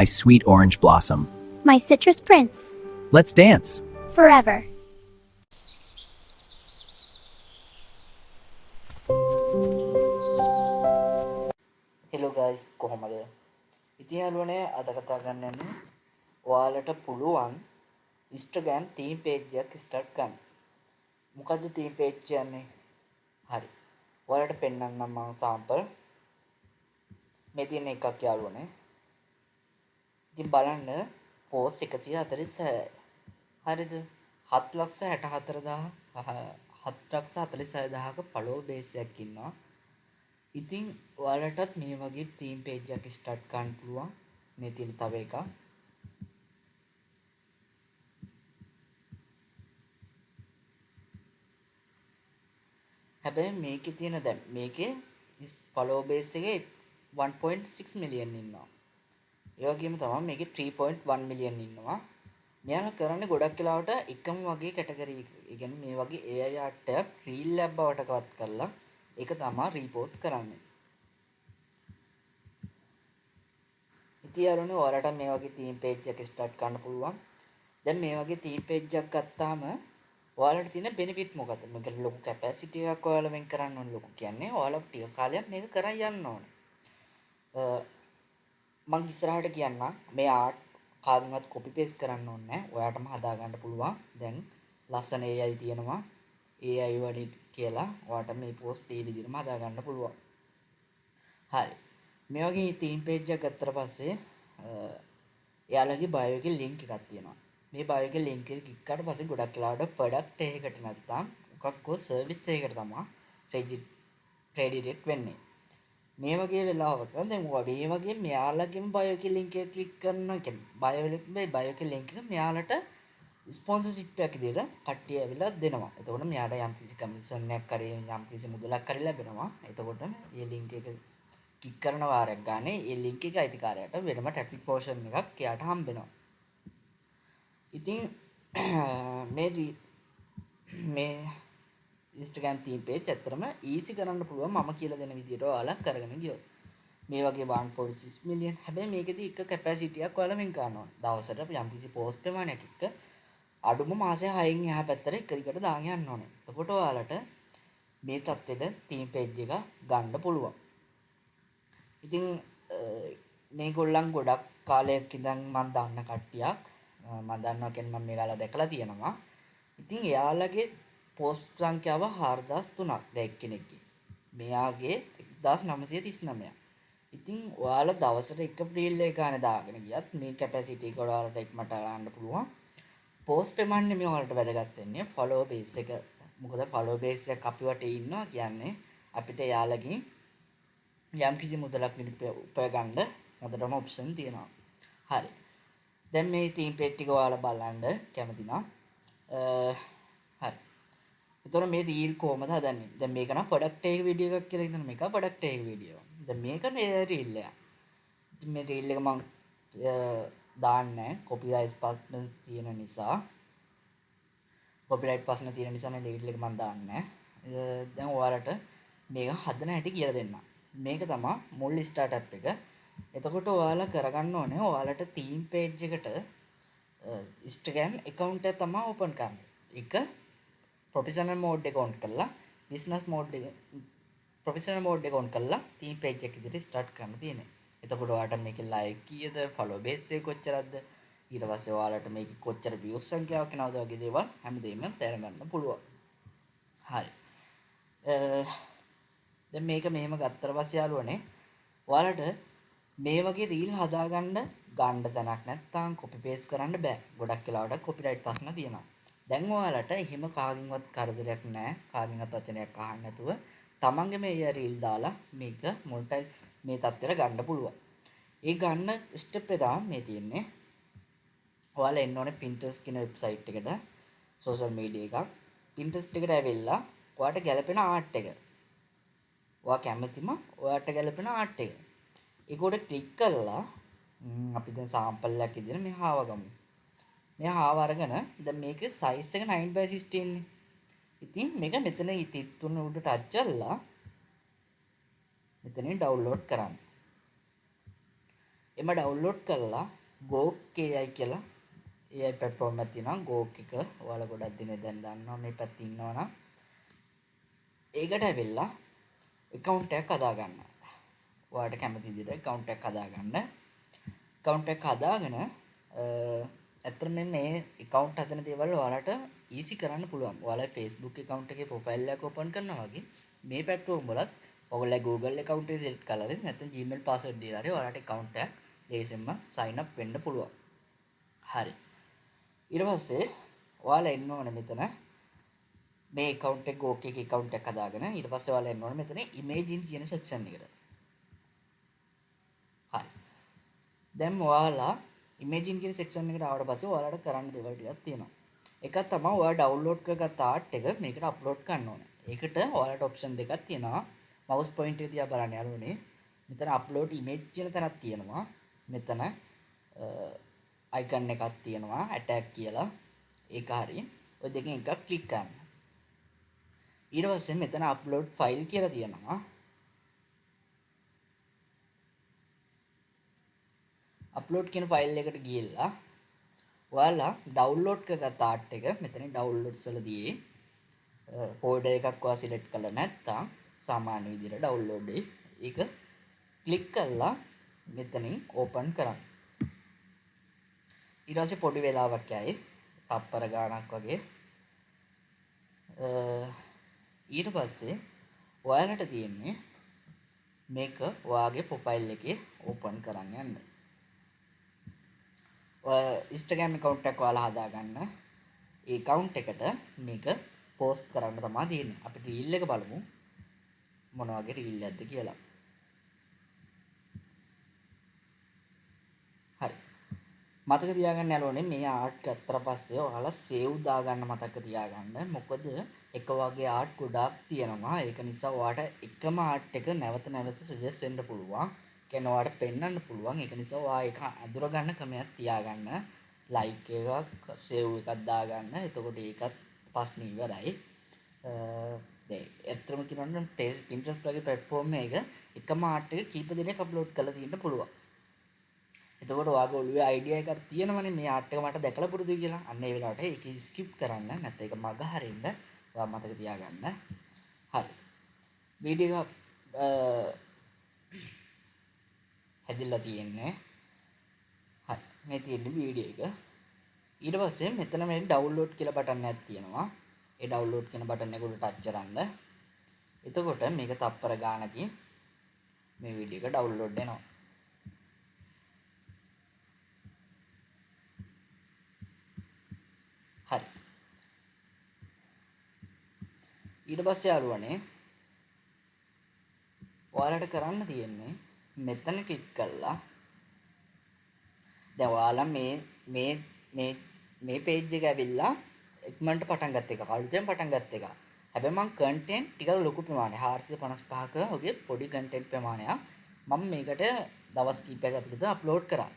my sweet orange blossom. My citrus prince. Let's dance. Forever. Hello guys කොහොමද? ඉතින් යාළුවනේ අද කතා කරන්න යන්නේ ඔයාලට පුළුවන් Instagram theme page එකක් start කරන්න. මොකද්ද theme page කියන්නේ? හරි. ඔයාලට පෙන්නන්නම් මම sample. මේ තියෙන එකක් යාළුවනේ. ඉතින් බලන්න post 146. හරිද? 7,64,7,46,000ක follower base එකක් ඉන්නවා. ඉතින් ඔයාලටත් මේ වගේ තීම් පේජ් එකක් ස්ටාර්ට් කරන්න පුළුවන්. මේ තියෙන තව එකක්. හැබැයි මේකේ තියෙන දැන් මේකේ follower base එකේ 1.6 million ඉන්නවා. ඒ වගේම තමයි මේකේ 3.1 million ඉන්නවා. මෙයාලා කරන්නේ ගොඩක් වෙලාවට එකම වගේ කැටගරි එක. ඒ කියන්නේ මේ වගේ AI art එක reel එකක් බවට පත් කරලා ඒක තමයි රීපෝස්ට් කරන්නේ. ඉතින් යාළුවනේ ඔයාලට මේ වගේ තීම් පේජ් එකක් ස්ටාර්ට් කරන්න පුළුවන්. දැන් මේ වගේ තීම් පේජ් එකක් ගත්තාම ඔයාලට තියෙන බෙනිෆිට් මොකද්ද? මේක ලොකු කැපැසිටි එකක් ඔයාලා වෙන් කරන්න ඕන. ලොකු කියන්නේ ඔයාලා ටික කාලයක් මේක කරන් යන්න ඕනේ. මම ඉස්සරහට කියන්නම් මේ ආර්ට් කාගෙන්වත් කොපි පේස්ට් කරන්න ඕනේ නැහැ. ඔයාටම හදා ගන්න පුළුවන්. දැන් ලස්සන AI තියෙනවා. AI වඩි කියලා ඔයාට මේ පෝස්ට් ඒ විදිහටම හදා ගන්න පුළුවන්. හරි. මේ වගේ තීම් පේජ් එකක් ගත්තට පස්සේ එයාලගේ බයෝ එකේ ලින්ක් එකක් තියෙනවා. මේ බයෝ එකේ ලින්ක් එක ක්ලික් කරාට පස්සේ ගොඩක් වෙලාවට ප්‍රොඩක්ට් එකකට නැත්නම් මොකක් හෝ සර්විස් එකකට තමයි රෙජිස්ටර් වෙන්නේ. මේ වගේ වෙලාවක දැන් මේ වගේ මෙයාලගෙන් බයෝ එකේ ලින්ක් එක ක්ලික් කරනවා කියන්නේ බයෝ එකේ ලින්ක් එක මෙයාලට ස්පොන්සර්ෂිප් එකක් විදිහට කට්ටිය ඇවිල්ලා දෙනවා. එතකොට මෙයාට යම් කිසි කමිෂන් එකක් හරි යම් කිසි මුදලක් හරි ලැබෙනවා. එතකොට මේ ලින්ක් එක ක්ලික් කරන වාරයක් ගානේ ඒ ලින්ක් එක අයිතිකාරයාට වෙනම ට්‍රැෆික් පෝෂන් එකක් එයාට හම්බෙනවා. ඉතින් මේ Instagram theme page ඇත්තටම easy කරන්න පුළුවන් මම කියලා දෙන විදිහට ඔයාලා කරගෙන ගියොත්. මේ වගේ 1.6 million. හැබැයි මේකෙදි එක capacity එකක් ඔයාලා වෙන් කරන්න ඕන. දවසට යම් කිසි post ප්‍රමාණයක් එක්ක අඩුම මාසෙ 6න් එහා පැත්තට එක දිගට දාගෙන යන්න ඕනේ. එතකොට ඔයාලට මේ තත්ත්වෙට theme page එක ගන්න පුළුවන්. ඉතින් මේගොල්ලන් ගොඩක් කාලයක් ඉඳන් මම දන්න කට්ටියක් මම දන්නවා කියන්නේ මම මේගොල්ලෝ දැකලා තියෙනවා. ඉතින් එයාලගේ පෝස්ට් සංඛ්‍යාව 4003ක් දැන් එක්කෙනෙක්ගේ. මෙයාගේ 1939. ඉතින් ඔයාලා දවසට එක රීල් එක ගන්න දාගෙන ගියත් මේ කැපැසිටි එක ඔයාලට ඉක්මනට ගන්න පුළුවන්. පෝස්ට් ප්‍රමාණය මේ ඔයාලට වැදගත් වෙන්නේ ෆලෝවර් බේස් එක. මොකද ෆලෝවර් බේස් එක අපි වටේ ඉන්නවා කියන්නේ අපිට එයාලගෙන් යම් කිසි මුදලක් උපය ගන්න හොඳටම ඔප්ෂන් තියෙනවා. හරි. දැන් මේ තීම් පේජ් ටික ඔයාලා බලන්න කැමති නම් හරි. එතකොට මේ රීල් කොහමද හදන්නේ? දැන් මේක නම් ප්‍රොඩක්ට් එක වීඩියෝ එකක් කියලා හිතන්න මේක ප්‍රොඩක්ට් එක වීඩියෝ. දැන් මේක නේ රීල් එක. ඉතින් මේ රීල් එක මම දාන්නේ කොපිරයිට් ප්‍රශ්න තියෙන නිසා. කොපිරයිට් ප්‍රශ්න තියෙන නිසා මේ රීල් එක මම දාන්නේ. දැන් ඔයාලට මේක හදන හැටි කියලා දෙන්නම්. මේක තමයි මුල් ස්ටාර්ට් එක. එතකොට ඔයාලා කරගන්න ඕනේ ඔයාලට තීම් පේජ් එකට Instagram account එක තමයි open කරන්න. ඒක professional mode එක on කරලා business mode එක professional mode එක on කරලා තීම් පේජ් එක විදිහට start කරන්න තියෙනවා. එතකොට ඔයාලට මේකේ like කීයද follow base එක කොච්චරද ඊට පස්සේ ඔයාලට මේකේ කොච්චර views සංඛ්‍යාවක් එනවද වගේ දේවල් හැමදේම දැනගන්න පුළුවන්. හරි. දැන් මේක මෙහෙම ගත්තට පස්සේ යාළුවනේ ඔයාලට මේ වගේ රීල් හදාගන්න ගන්න තැනක් නැත්නම් කොපි පේස්ට් කරන්න බෑ. ගොඩක් වෙලාවට කොපිරයිට් ප්‍රශ්න තියෙනවා. දැන් ඔයාලට එහෙම කාගෙන්වත් කරදරයක් නැහැ. කාගෙන්වත් වචනයක් අහන්න නැතුව තමන්ගේ මේ රීල් දාලා මේක මොනිටයිස් මේ තත්ත්වයට ගන්න පුළුවන්. ඒ ගන්න ස්ටෙප් එක තමයි මේ තියෙන්නේ. ඔයාලා එන්න ඕනේ Pinterest කියන වෙබ්සයිට් එකට සෝෂල් මීඩියා එකක්. Pinterest එකට ඇවිල්ලා ඔයාලට ගැලපෙන ආර්ට් එක. ඔයා කැමතිම ඔයාලට ගැලපෙන ආර්ට් එක. ඒකට ක්ලික් කරලා අපි දැන් සාම්පල් එකක් විදිහට මේ හාව ගමු. මේ හාව අරගෙන දැන් මේකේ සයිස් එක 9/16 නේ. ඉතින් මේක මෙතන තුන උඩ ටච් කරලා මෙතනින් ඩවුන්ලෝඩ් කරන්න. එම ඩවුන්ලෝඩ් කරලා GoKI කියලා AI platform එකක් තියෙනවා. GoK එක ඔයාලා ගොඩක් දිනේ දැන් දන්නවා මේ පැත්තේ ඉන්නවනම් ඒකට ඇවිල්ලා account එකක් හදා ගන්න. ඔයාලට කැමති විදිහට account එකක් හදා ගන්න. account එකක් හදාගෙන ඇත්තටම මේ account හදන දේවල් ඔයාලට easy කරන්න පුළුවන්. ඔයාලා Facebook account එකේ profile එකක් open කරනවා වගේ මේ platform වලත් ඔයාලා Google account එක select කරලා නැත්නම් Gmail password දීලා හරි ඔයාලට account එකක් ලේසියෙන්ම sign up වෙන්න පුළුවන්. හරි. ඊට පස්සේ ඔයාලා එන්න ඕනේ මෙතන මේ account එක GoK එකේ account එකක් හදාගෙන ඊට පස්සේ ඔයාලා එන්න ඕනේ මෙතන imagine කියන section එකට. හරි. දැන් ඔයාලා imagine කියන section එකට ආවට පස්සේ ඔයාලට කරන්න දේවල් ටිකක් තියෙනවා. එකක් තමයි ඔයාලා download කරගත්ත art එක මේකට upload කරන්න ඕනේ. ඒකට ඔයාලට option දෙකක් තියෙනවා. mouse pointer එක දිහා බලන්න යාළුවනේ. මෙතන upload image කියන තැනක් තියෙනවා. මෙතන icon එකක් තියෙනවා attack කියලා. ඒක හරිය. ඔය දෙකෙන් එකක් click කරන්න. ඊට පස්සේ මෙතන upload file කියලා තියෙනවා. අප්ලෝඩ් කියන ෆයිල් එකට ගිහිල්ලා ඔයාලා ඩවුන්ලෝඩ් කරගත්ත ආර්ට් එක මෙතන ඩවුන්ලෝඩ්ස් වලදී ෆෝල්ඩර් එකක් ඔයා සිලෙක්ට් කරලා නැත්නම් සාමාන්‍ය විදිහට ඩවුන්ලෝඩ් එක ක්ලික් කරලා මෙතනින් ඕපන් කරන්න. ඊට පස්සේ පොඩි වෙලාවක් යයි තප්පර ගාණක් වගේ ඊට පස්සේ ඔයාලට තියෙන්නේ මේක ඔයාගේ ප්‍රොෆයිල් එකේ ඕපන් කරන් යන්න. Instagram account එකක් ඔයාලා හදාගන්න. ඒ account එකට මේක post කරන්න තමයි තියෙන්නේ. අපි reel එක බලමු. මොන වගේ reel එකක්ද කියලා. හරි. මතක තියාගන්න යාළුවනේ මේ art ගත්තට පස්සේ ඔයාලා save දාගන්න මතක තියාගන්න. මොකද එක වගේ art ගොඩාක් තියෙනවා. ඒක නිසා ඔයාලට එකම art එක නැවත නැවත suggest වෙන්න පුළුවන්. කියන්නේ ඔයාලට පෙන්වන්න පුළුවන්. ඒක නිසා ඔයා ඒක අඳුර ගන්න ක්‍රමයක් තියාගන්න. like එකක් save එකක් දාගන්න. එතකොට ඒකත් ප්‍රශ්න ඉවරයි. දැන් ඇත්තම කියනවා නම් Pinterest වගේ platform එක එකම art එක කීප දෙනෙක් upload කරලා තියෙන්න පුළුවන්. එතකොට ඔයාගේ ඔළුවේ idea එකක් තියෙනවනේ මේ art එක මට දැකලා පුරුදුයි කියලා. අන්න ඒ වෙලාවට ඒක skip කරන්න නැත්නම් ඒක මග හරින්න ඔයා මතක තියාගන්න. හරි. වීඩියෝ එක හැදිලා තියෙන්නේ. හරි. මේ තියෙන වීඩියෝ එක. ඊට පස්සේ මෙතන මේ download කියලා බටන් එකක් තියෙනවා. ඒ download කියන බටන් එක උඩ ටච් කරන්න. එතකොට මේක තප්පර ගානකින් මේ වීඩියෝ එක download වෙනවා. හරි. ඊට පස්සේ යාළුවනේ ඔයාලට කරන්න තියෙන්නේ මෙතන ක්ලික් කරලා දැන් ඔයාලා මේ page එක ඇවිල්ලා ඉක්මනට පටන් ගත්ත එක. අලුතෙන් පටන් ගත්ත එක. හැබැයි මම content ටික ලොකු ප්‍රමාණයක් 455ක වගේ පොඩි content ප්‍රමාණයක් මම මේකට දවස් කිහිපයක් ඇතුළත අප්ලෝඩ් කරා.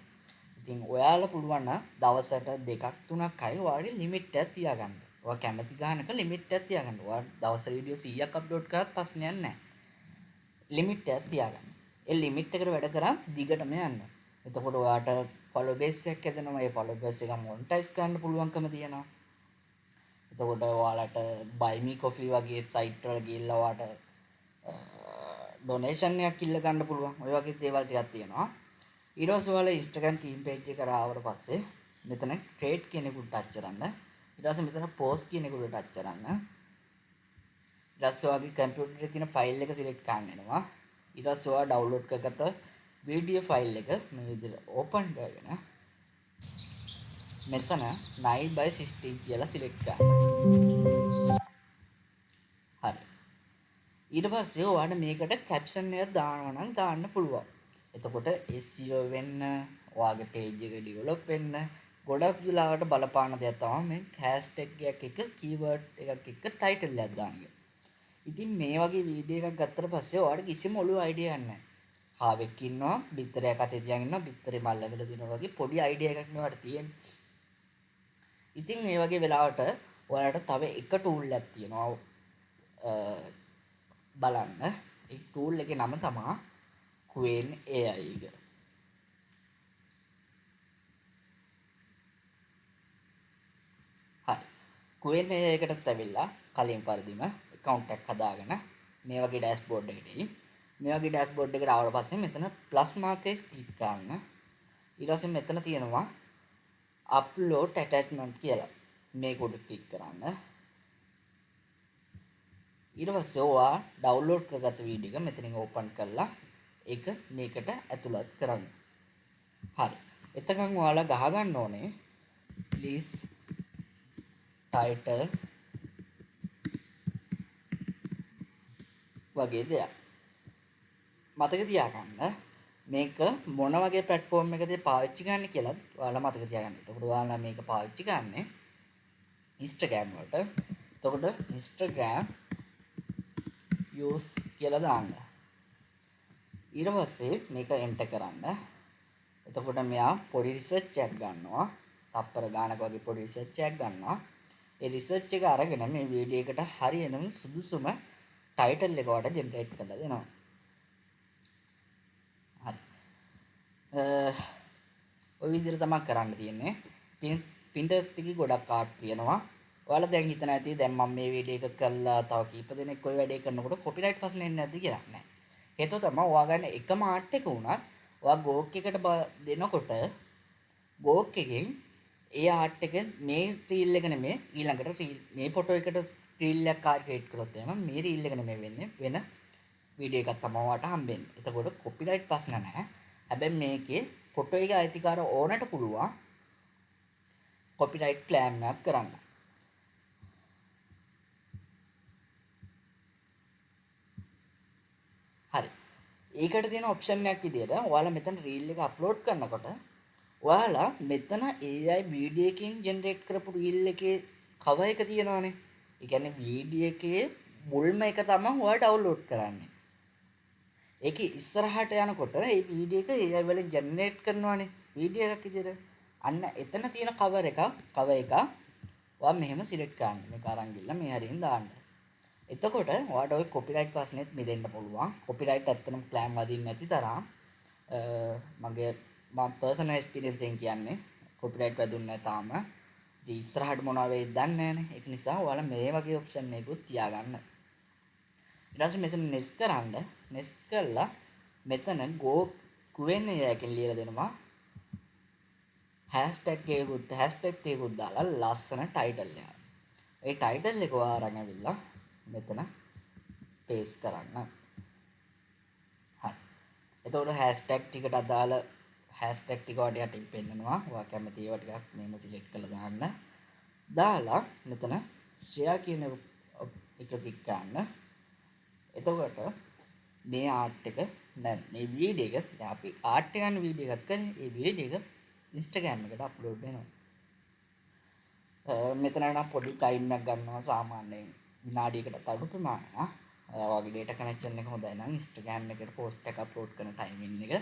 ඉතින් ඔයාලා පුළුවන් නම් දවසට දෙකක් තුනක් හරි ඔයාගේ limit එකක් තියාගන්න. ඔයා කැමති ගානක limit එකක් තියාගන්න. ඔයා දවස් වීඩියෝ 100ක් අප්ලෝඩ් කරත් ප්‍රශ්නයක් නැහැ. limit එකක් තියාගන්න. ඒ limit එකට වැඩ කරා දිගටම යන්න. එතකොට ඔයාට follow base එකක් හැදෙනවා. ඒ follow base එක monetize කරන්න පුළුවන්කම තියෙනවා. එතකොට ඔයාලට buy me coffee වගේ site වල ගිහිල්ලා ඔයාට donation එකක් ඉල්ල ගන්න පුළුවන්. ඔය වගේ දේවල් ටිකක් තියෙනවා. ඊට පස්සේ ඔයාලා Instagram theme page එකට ආවට පස්සේ මෙතන create කියන එකට ටච් කරන්න. ඊට පස්සේ මෙතන post කියන එකට ටච් කරන්න. ඊට පස්සේ ඔයාගේ computer එකේ තියෙන file එක select කරන්න වෙනවා. ඊට පස්සේ ඔයා download කරගත්ත video file එක මේ විදිහට open කරගෙන මෙතන 9/16 කියලා select කරන්න. හරි. ඊට පස්සේ ඔයාලට මේකට caption එකක් දානවා නම් දාන්න පුළුවන්. එතකොට SEO වෙන්න, ඔයාගේ page එක develop වෙන්න ගොඩක් වෙලාවට බලපාන දෙයක් තමයි මේ hashtag එකක් එක keyword එකක් එක්ක title එකක් දාන එක. ඉතින් මේ වගේ වීඩියෝ එකක් ගත්තට පස්සේ ඔයාලට කිසිම ඔළුව idea එකක් නැහැ. හාවෙක් ඉන්නවා, බිත්තරයක් අතේ තියන් ඉන්නවා, බිත්තරේ මල් ඇදලා දිනවා වගේ පොඩි idea එකක් නෙවට තියෙන්නේ. ඉතින් මේ වගේ වෙලාවට ඔයාලට තව එක tool එකක් තියෙනවා. බලන්න. ඒ tool එකේ නම තමයි Queen AI එක. Q&A එකටත් ඇවිල්ලා කලින් පරිදිම account එකක් හදාගෙන මේ වගේ dashboard එකට එයි. මේ වගේ dashboard එකට ආවට පස්සේ මෙතන plus mark එක click කරන්න. ඊට පස්සේ මෙතන තියෙනවා upload attachment කියලා. මේක උඩ click කරන්න. ඊට පස්සේ ඔයා download කරගත්ත වීඩියෝ එක මෙතනින් open කරලා ඒක මේකට ඇතුළත් කරන්න. හරි. එතකන් ඔයාලා ගහගන්න ඕනේ please title වගේ දෙයක්. මතක තියාගන්න මේක මොන වගේ platform එකකද පාවිච්චි කරන්න කියලා ඔයාලා මතක තියාගන්න. එතකොට ඔයාලා මේක පාවිච්චි කරන්නේ Instagram වලට. එතකොට Instagram use කියලා දාන්න. ඊට පස්සේ මේක enter කරන්න. එතකොට මෙයා පොඩි research එකක් ගන්නවා. තප්පර ගානක වගේ පොඩි research එකක් ගන්නවා. ඒ research එක අරගෙන මේ වීඩියෝ එකට හරියටම සුදුසුම title එක වලට generate කරලා දෙනවා. හරි. ඔය විදිහට තමයි කරන්න තියෙන්නේ. Pinterest එකේ ගොඩක් ආර්ට් තියෙනවා. ඔයාලා දැන් හිතන ඇති දැන් මම මේ වීඩියෝ එක කළා තව කීප දෙනෙක් ඔය වැඩේ කරනකොට copyright ප්‍රශ්න එන්නේ නැද්ද කියලා නෑ. හේතුව තමයි ඔයා ගන්න එකම ආර්ට් එක වුණත් ඔයා ගෝක් එකට දෙනකොට ගෝක් එකෙන් ඒ ආර්ට් එක මේ රීල් එක නෙමෙයි ඊළඟට රීල් මේ ෆොටෝ එකට රීල් එකක් ක්‍රියේට් කරොත් එහෙනම් මේ රීල් එක නෙමෙයි වෙන්නේ වෙන වීඩියෝ එකක් තමයි ඔයාට හම්බෙන්නේ. එතකොට copyright ප්‍රශ්න නැහැ. හැබැයි මේකේ ෆොටෝ එකේ අයිතිකාර ඕනට පුළුවන් copyright claim එකක් කරන්න. හරි. ඒකට තියෙන ඔප්ෂන් එකක් විදියට ඔයාලා මෙතන රීල් එක අප්ලෝඩ් කරනකොට ඔයාලා මෙතන AI වීඩියෝ එකකින් ජෙනරේට් කරපු රීල් එකේ කවර් එක තියෙනවානේ. ඒ කියන්නේ වීඩියෝ එකේ මුල්ම එක තමයි ඔයා ඩවුන්ලෝඩ් කරන්නේ. ඒකේ ඉස්සරහට යනකොට මේ වීඩියෝ එක AI වලින් ජෙනරේට් කරනවානේ වීඩියෝ එකක් විදියට. අන්න එතන තියෙන කවර් එක ඔයා මෙහෙම සිලෙක්ට් කරන්න. මේක අරන් ගිහලා මේ හරියෙන් දාන්න. එතකොට ඔයාට ওই කොපිරයිට් ප්‍රශ්නෙත් මිදෙන්න පුළුවන්. කොපිරයිට් ඇත්තටම ක්ලෑම් වදින්නේ නැති තරම් මගේ මම පර්සනල් එක්ස්පීරියන්ස් එකෙන් කියන්නේ කොපිරයිට් වැදුන්නේ නැහැ තාම. ඉතින් ඉස්සරහට මොනවා වෙයිද දන්නේ නැහැනේ. ඒක නිසා ඔයාලා මේ වගේ ඔප්ෂන් එකකුත් තියාගන්න. ඊට පස්සේ මෙතන නෙක්ස්ට් කරන්න. නෙක්ස්ට් කළා මෙතන go Q&A එකෙන් ලියලා දෙනවා. hashtag එකකුත් දාලා ලස්සන ටයිටල් එකක්. ඒ ටයිටල් එක ඔයා අරන් ඇවිල්ලා මෙතන paste කරන්න. හරි. එතකොට hashtag ටිකට අදාළ hashtag ටික වඩ යටින් පෙන්නනවා. ඔයා කැමති ඒවා ටිකක් මෙහෙම select කරලා දාන්න. දාලා මෙතන share කියන එක ක්ලික් කරන්න. එතකොට මේ ආර්ට් එක දැන් මේ වීඩියෝ එක දැන් අපි ආර්ට් එක ගන්න වීඩියෝ එකක් කරේ. ඒ වීඩියෝ එක Instagram එකට අප්ලෝඩ් වෙනවා. මෙතන නම් පොඩි ටයිම් එකක් ගන්නවා සාමාන්‍යයෙන් විනාඩියකට අඩු ප්‍රමාණයක්. ඔයාගේ data connection එක හොඳයි නම් Instagram එකට post එක upload කරන timing එක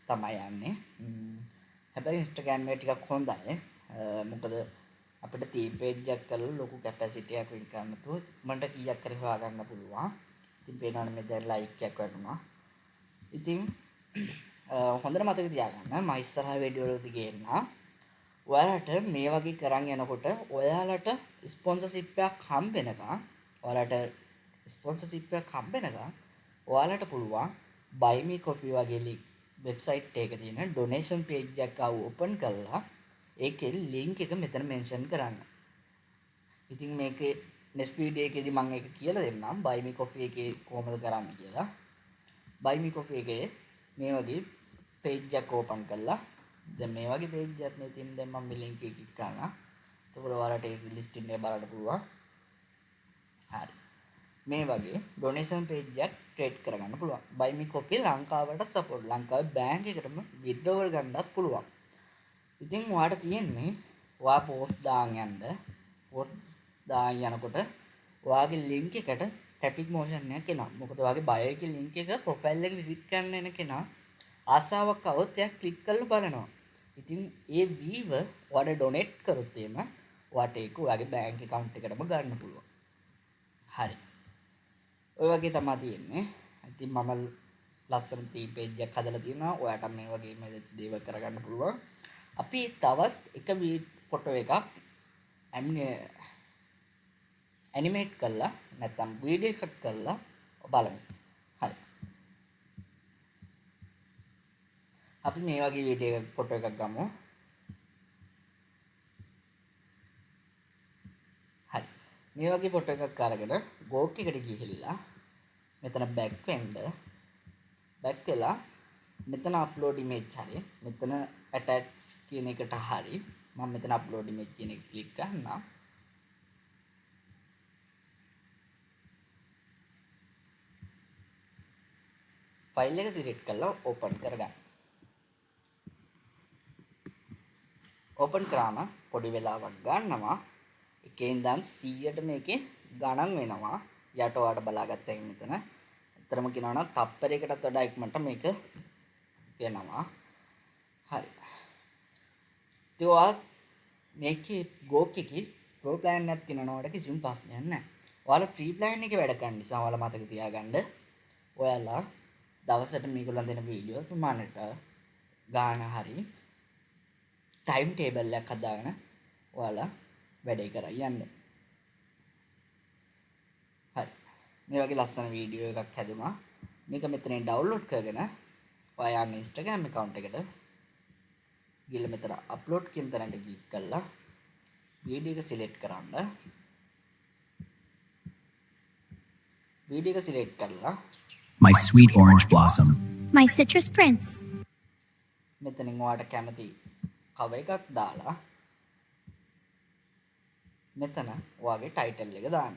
තමයි යන්නේ. හැබැයි Instagram එක ටිකක් හොඳයි. මොකද අපිට theme page එකක් කරලා ලොකු capacity එකක් වෙන් කරන්න තුො මන්ට කීයක් කරේ හොයාගන්න පුළුවන්. ඉතින් පේනවනේ මේ දැන් like එකක් වැටුණා. ඉතින් හොඳට මතක තියාගන්න මම ඉස්සරහ වීඩියෝ වලදී ගේන්නා. ඔයාලට මේ වගේ කරන් යනකොට ඔයාලට ස්පොන්සර්ෂිප් එකක් හම්බෙනකම් ඔයාලට පුළුවන් buy me coffee වගේ වෙබ්සයිට් එකක තියෙන donation page එකක් ඕපන් කරලා ඒකේ link එක මෙතන mention කරන්න. ඉතින් මේකේ next video එකේදී මම ඒක කියලා දෙන්නම් buy me coffee එකේ කොහොමද කරන්නේ කියලා. buy me coffee එකේ මේ වගේ page එකක් ඕපන් කරලා දැන් මේ වගේ page එකක් නේ තියෙන දැන් මම මේ link එක ක්ලික් කරනවා. එතකොට ඔයාලට ඒක listing එක බලන්න පුළුවන්. හරි. මේ වගේ donation page එකක් create කරගන්න පුළුවන්. buy me coffee ලංකාවට support ලංකාවේ bank එකටම withdrawal ගන්නත් පුළුවන්. ඉතින් ඔයාට තියෙන්නේ ඔයා post දාන් යනකොට ඔයාගේ link එකට traffic motion එකක් එනවා. මොකද ඔයාගේ bio එකේ link එක profile එක visit කරන්න එන කෙනා ආසාවක් આવොත් එයා ක්ලික් කරලා බලනවා. ඉතින් ඒ viewer ඔයාට donate කරොත් එම ඔයාට ඒක ඔයාගේ bank account එකටම ගන්න පුළුවන්. හරි. ඔය වගේ තමයි තියෙන්නේ. ඉතින් මම ලස්සන theme page එකක් හදලා තියෙනවා. ඔයාට මේ වගේ මේ දේවල් කරගන්න පුළුවන්. අපි තවත් එක ෆොටෝ එකක් ඇනිමේට් කරලා නැත්නම් වීඩියෝ එකක් කරලා බලමු. හරි. අපි මේ වගේ වීඩියෝ එකක් ෆොටෝ එකක් ගමු. හරි. මේ වගේ ෆොටෝ එකක් අරගෙන ගෝක් එකට ගිහිල්ලා මෙතන බෑක් වෙන්න බෑක් වෙලා මෙතන අප්ලෝඩ් ඉමේජ් හරි මෙතන ඇටච් කියන එකට හරි මම මෙතන අප්ලෝඩ් ඉමේජ් කියන එක ක්ලික් කරනවා. ෆයිල් එක සිලෙක්ට් කරලා ඕපන් කරගන්න. ඕපන් කරාම පොඩි වෙලාවක් ගන්නවා. එකේ ඉඳන් 100ට මේකේ ගණන් වෙනවා. යට ඔයාලට බලාගත්තා මෙතන. ඇත්තටම කියනවා නම් තප්පරයකටත් වඩා ඉක්මනට මේක වෙනවා. හරි. ඉතින් මේකේ ගෝක් එකේ ප්‍රෝ ප්ලෑන් එකක් තියෙනවට කිසිම ප්‍රශ්නයක් නැහැ. ඔයාලා ප්‍රී ප්ලෑන් එකේ වැඩ කරන නිසා ඔයාලා මතක තියාගන්න. ඔයාලා දවසට මේගොල්ලන් දෙන වීඩියෝ ප්‍රමාණයට ගාන හරි ටයිම් ටේබල් එකක් හදාගෙන ඔයාලා වැඩේ කරා යන්න. හරි. මේ වගේ ලස්සන වීඩියෝ එකක් හැදුනා. මේක මෙතනින් ඩවුන්ලෝඩ් කරගෙන ඔයා යන්න Instagram account එකට ගිහලා මෙතන අප්ලෝඩ් කියන තැනට ක්ලික් කරලා වීඩියෝ එක සිලෙක්ට් කරන්න. වීඩියෝ එක සිලෙක්ට් කරලා My sweet orange blossom. My citrus prince. මෙතනින් ඔයාට කැමති කවර් එකක් දාලා මෙතන ඔයාගේ ටයිටල් එක දාන්න.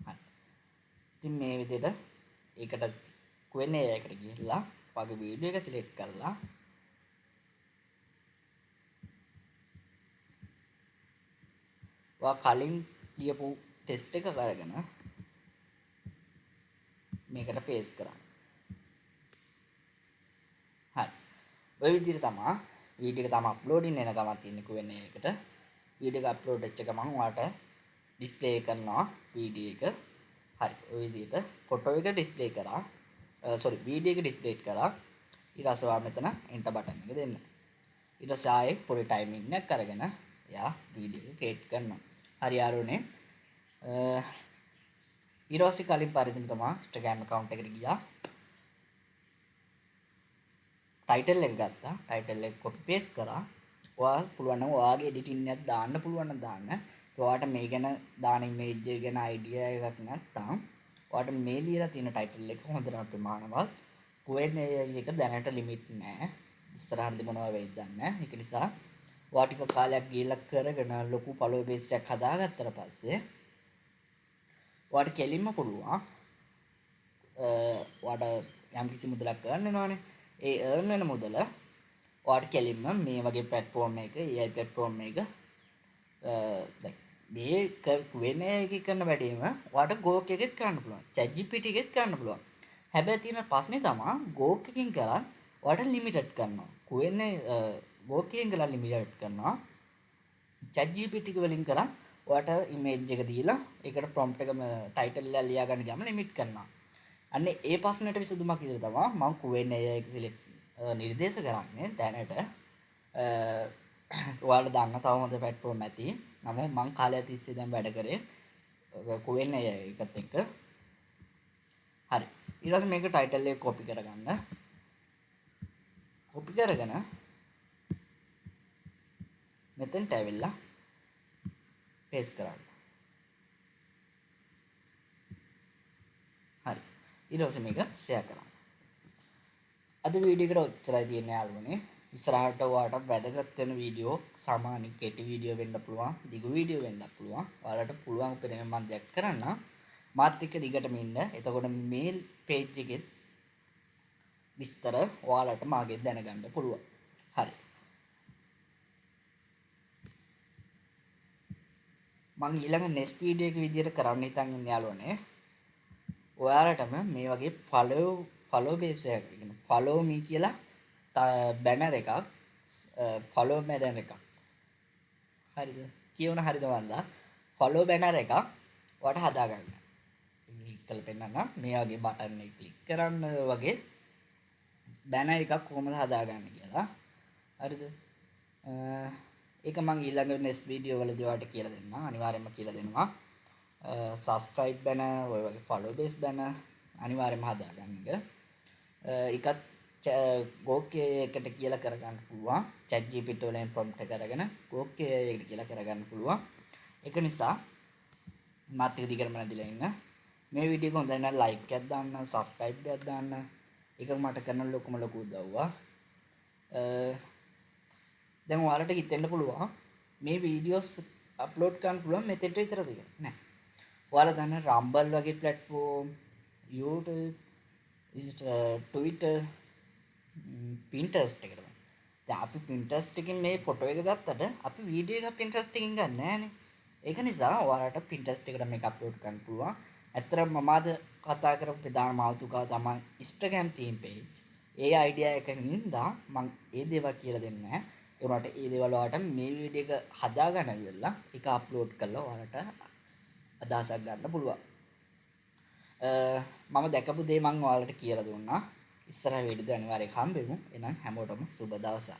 හරි. ඉතින් මේ විදිහට ඒකට Q&A එකට ගිහිල්ලා ඔයාගේ වීඩියෝ එක සිලෙක්ට් කරලා ඔයා කලින් ලියපු ටෙස්ට් එක අරගෙන මේකට පේස්ට් කරන්න. හරි. ඔය විදිහට තමයි වීඩියෝ එක තම අප්ලෝඩින් වෙන ගමන් තියෙන්නේ Q&A එකට. වීඩියෝ එක අප්ලෝඩ් වෙච්ච ගමන් ඔයාට ඩිස්ප්ලේ කරනවා වීඩියෝ එක. හරි. ඔය විදිහට ෆොටෝ එක ඩිස්ප්ලේ කරා. වීඩියෝ එක ඩිස්ප්ලේ කරා. ඊට පස්සේ ඔයා මෙතන එන්ටර් බටන් එක දෙන්න. ඊට පස්සේ ආයේ පොඩි ටයිමින් එකක් අරගෙන එයා වීඩියෝ එක ක්‍රියේට් කරනවා. හරි යාළුවනේ. ඊට පස්සේ කලින් පරිදිම තමයි Instagram account එකට ගියා. ටයිටල් එක ගත්තා. ටයිටල් එක copy paste කරා. ඔයා පුළුවන් නම් ඔයාගේ editing එකක් දාන්න පුළුවන් නම් දාන්න. ඔයාට මේ ගැන දාන image එක ගැන idea එකක් නැත්නම් ඔයාට මේ ලියලා තියෙන ටයිටල් එක හොඳටම ප්‍රමාණවත්. Q&A එක දැනට limit නැහැ. ඉස්සරහදී මොනවා වෙයිද දන්නේ නැහැ. ඒක නිසා ඔයා ටික කාලයක් ගිහලා කරගෙන ලොකු follower base එකක් හදාගත්තට පස්සේ ඔයාට කෙලින්ම පුළුවන් ඔයාට යම්කිසි මුදලක් earn වෙනවනේ. ඒ earn වෙන මුදල ඔයාට කෙලින්ම මේ වගේ platform එක AI platform එක මේ Q&A එක කරන වැඩේම ඔයාට Gok එකෙත් කරන්න පුළුවන්. ChatGPT එකෙත් කරන්න පුළුවන්. හැබැයි තියෙන ප්‍රශ්නේ තමයි Gok එකකින් කරන් ඔයාට limited කරනවා. Q&A Gok එකෙන් කරලා limited කරනවා. ChatGPT එක වලින් කරන් ඔයාට image එක දීලා ඒකට prompt එකම title එක ලියා ගන්න ගියාම limit කරනවා. අන්න ඒ ප්‍රශ්නෙට විසඳුමක් විදිහට තමයි මම Q&A එක select නිර්දේශ කරන්නේ දැනට. ඔයාලා දන්න තව හොඳ platform ඇති. නමුත් මම කාලය තිස්සේ දැන් වැඩ කරේ Q&A එකත් එක්ක. හරි. ඊට පස්සේ මේක title එක copy කරගන්න. copy කරගෙන මෙතෙන්ට ඇවිල්ලා paste කරන්න. හරි. ඊට පස්සේ මේක share කරන්න. අද වීඩියෝ එකට ඔච්චරයි තියෙන්නේ යාළුවනේ. ඉස්සරහට ඔයාලට වැදගත් වෙන වීඩියෝ සාමාන්‍ය කෙටි වීඩියෝ වෙන්න පුළුවන්, දිගු වීඩියෝ වෙන්න පුළුවන්. ඔයාලට පුළුවන් උපරිම මම දෙයක් කරන්න. මාත් එක්ක දිගටම ඉන්න. එතකොට මේල් page එකේ විස්තර ඔයාලට මාගෙන් දැනගන්න පුළුවන්. හරි. මම ඊළඟ next video එක විදියට කරන්න හිතන් ඉන්නේ යාළුවනේ. ඔයාලටම මේ වගේ follow base එකක් කියන්නේ follow me කියලා banner එකක් follow banner එකක්. හරිද? කියවන හරිද වන්දා? follow banner එකක් ඔයාලට හදා ගන්න. ක්ලික් කරලා පෙන්නන්න මේ වගේ බටන් එක ක්ලික් කරන්න වගේ banner එකක් කොහොමද හදාගන්නේ කියලා. හරිද? ඒක මම ඊළඟ next video වලදී ඔයාලට කියලා දෙන්නම්. අනිවාර්යයෙන්ම කියලා දෙනවා. සස්ක්‍රයිබ් බැන ඔය වගේ ෆලෝ බේස් බැන අනිවාර්යයෙන්ම හදාගන්න එක. එකත් ගෝකේ එකට කියලා කරගන්න පුළුවන්. chat gpt වලින් prompt එක අරගෙන ගෝකේ එකට කියලා කරගන්න පුළුවන්. ඒක නිසා මාත් එක දිගටම නැදිලා ඉන්න. මේ වීඩියෝ එක හොඳයි නම් like එකක් දාන්න, subscribe එකක් දාන්න. ඒක මට කරන ලොකුම ලොකු උදව්වක්. දැන් ඔයාලට හිතෙන්න පුළුවන් මේ වීඩියෝස් අප්ලෝඩ් කරන්න පුළුවන් මෙතෙන්ට විතරද කියලා. නෑ. ඔයාලා දන්න Rumble වගේ platform, YouTube, Twitter, Pinterest එකට. දැන් අපි Pinterest එකෙන් මේ ෆොටෝ එක ගත්තට අපි වීඩියෝ එක Pinterest එකෙන් ගන්න නෑනේ. ඒක නිසා ඔයාලට Pinterest එකට මේක අප්ලෝඩ් කරන්න පුළුවන්. ඇත්තටම මම අද කතා කරපු ප්‍රධාන මාතෘකාව තමයි Instagram theme page. ඒ අයිඩියා එකකින් ඉඳලා මම ඒ දේවල් කියලා දෙන්නේ නැහැ. ඒ වුණාට ඒ දේවල් ඔයාලට මේ වීඩියෝ එක හදාගන්න ඇවිල්ලා ඒක අප්ලෝඩ් කරලා ඔයාලට අදහසක් ගන්න පුළුවන්. මම දැකපු දේ මම ඔයාලට කියලා දුන්නා. ඉස්සරහ වීඩියෝ අනිවාර්යයෙන් හම්බෙමු. එහෙනම් හැමෝටම සුබ දවසක්.